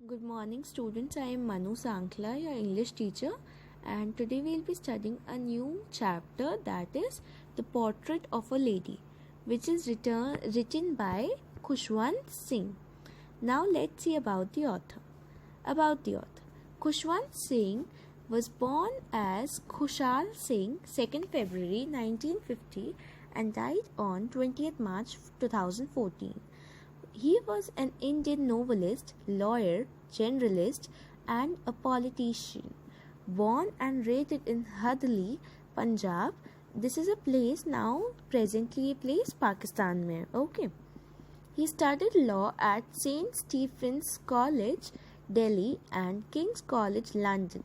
Good morning students, I am Manu Sankla, your English teacher, and today we will be studying a new chapter, that is The Portrait of a Lady, which is written by Khushwant Singh. Now let's see about the author. Khushwant Singh was born as Khushal Singh 2nd February 1950 and died on 20th March 2014. He was an Indian novelist, lawyer, generalist, and a politician. Born and raised in Hadli, Punjab. This is a place now, presently a place Pakistan mein. Okay. He studied law at St. Stephen's College, Delhi, and King's College, London.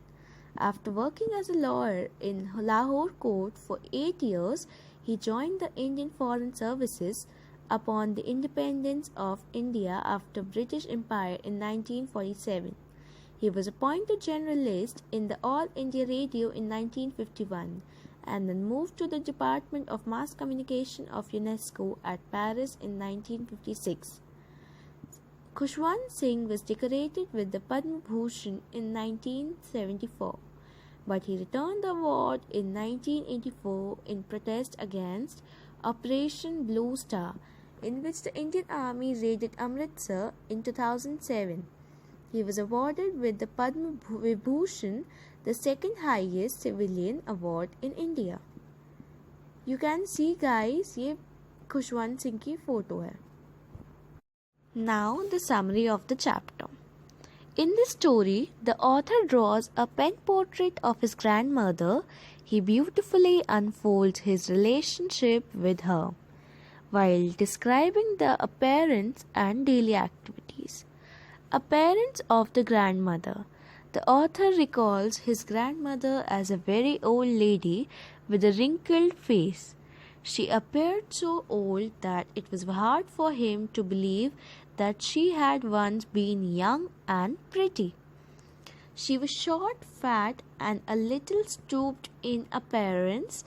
After working as a lawyer in Lahore Court for 8 years, he joined the Indian Foreign Services upon the independence of India after British Empire in 1947. He was appointed generalist in the All India Radio in 1951 and then moved to the Department of Mass Communication of UNESCO at Paris in 1956. Khushwant Singh was decorated with the Padma Bhushan in 1974, but he returned the award in 1984 in protest against Operation Blue Star, in which the Indian Army raided Amritsar in 2007. He was awarded with the Padma Vibhushan, the second highest civilian award in India. You can see guys, ये खुशवंत सिंह की photo है. Now the summary of the chapter. In this story, the author draws a pen portrait of his grandmother. He beautifully unfolds his relationship with her, while describing the appearance and daily activities. Appearance of the grandmother. The author recalls his grandmother as a very old lady with a wrinkled face. She appeared so old that it was hard for him to believe that she had once been young and pretty. She was short, fat, and a little stooped in appearance.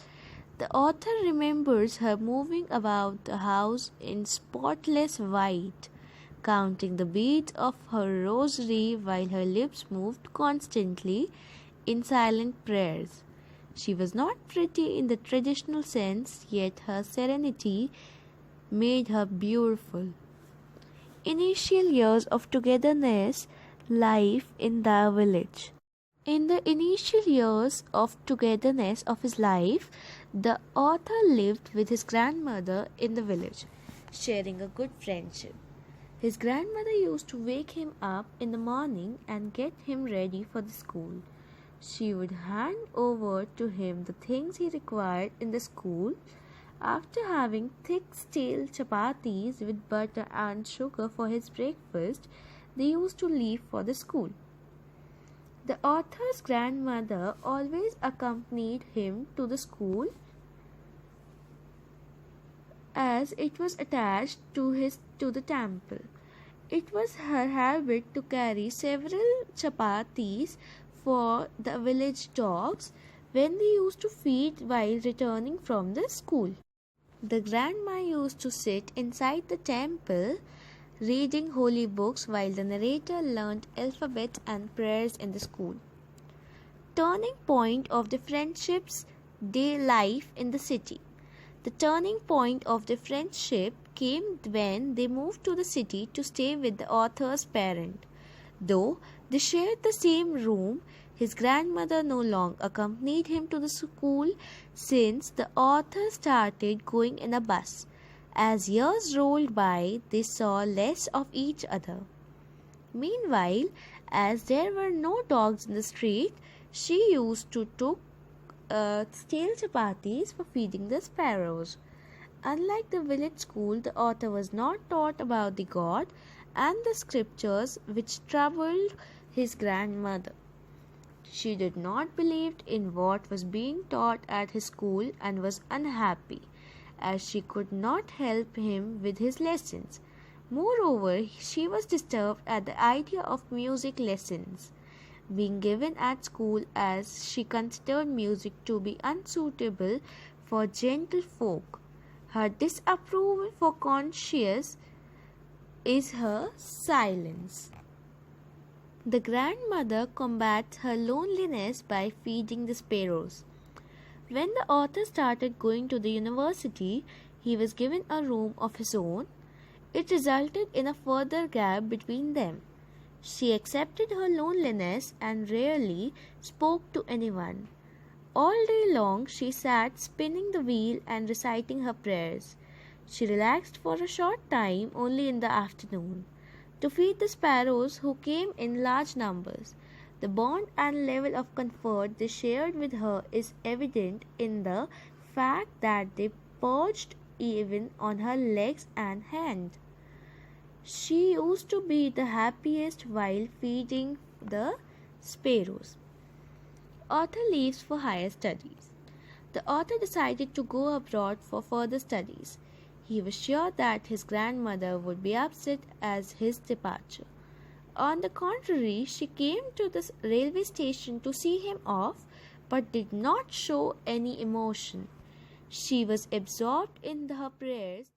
The author remembers her moving about the house in spotless white, counting the beads of her rosary while her lips moved constantly in silent prayers. She was not pretty in the traditional sense, yet her serenity made her beautiful. Initial years of togetherness, life in the village. In the initial years of togetherness of his life, the author lived with his grandmother in the village, sharing a good friendship. His grandmother used to wake him up in the morning and get him ready for the school. She would hand over to him the things he required in the school. After having thick stale chapatis with butter and sugar for his breakfast, they used to leave for the school. The author's grandmother always accompanied him to the school as it was attached to the temple. It was her habit to carry several chapatis for the village dogs when they used to feed while returning from the school. The grandma used to sit inside the temple reading holy books while the narrator learnt alphabet and prayers in the school. Turning point of the friendship's day life in the city. The turning point of the friendship came when they moved to the city to stay with the author's parent. Though they shared the same room, his grandmother no longer accompanied him to the school since the author started going in a bus. As years rolled by, they saw less of each other. Meanwhile, as there were no dogs in the street, she used to took stale chapatis for feeding the sparrows. Unlike the village school, the author was not taught about the God and the scriptures, which troubled his grandmother. She did not believe in what was being taught at his school and was unhappy, as she could not help him with his lessons. Moreover, she was disturbed at the idea of music lessons being given at school, as she considered music to be unsuitable for gentle folk. Her disapproval for conscience is her silence. The grandmother combats her loneliness by feeding the sparrows. When the author started going to the university, he was given a room of his own. It resulted in a further gap between them. She accepted her loneliness and rarely spoke to anyone. All day long she sat spinning the wheel and reciting her prayers. She relaxed for a short time only in the afternoon to feed the sparrows who came in large numbers. The bond and level of comfort they shared with her is evident in the fact that they perched even on her legs and hands. She used to be the happiest while feeding the sparrows. Author leaves for higher studies. The author decided to go abroad for further studies. He was sure that his grandmother would be upset at his departure. On the contrary, she came to the railway station to see him off, but did not show any emotion. She was absorbed in her prayers.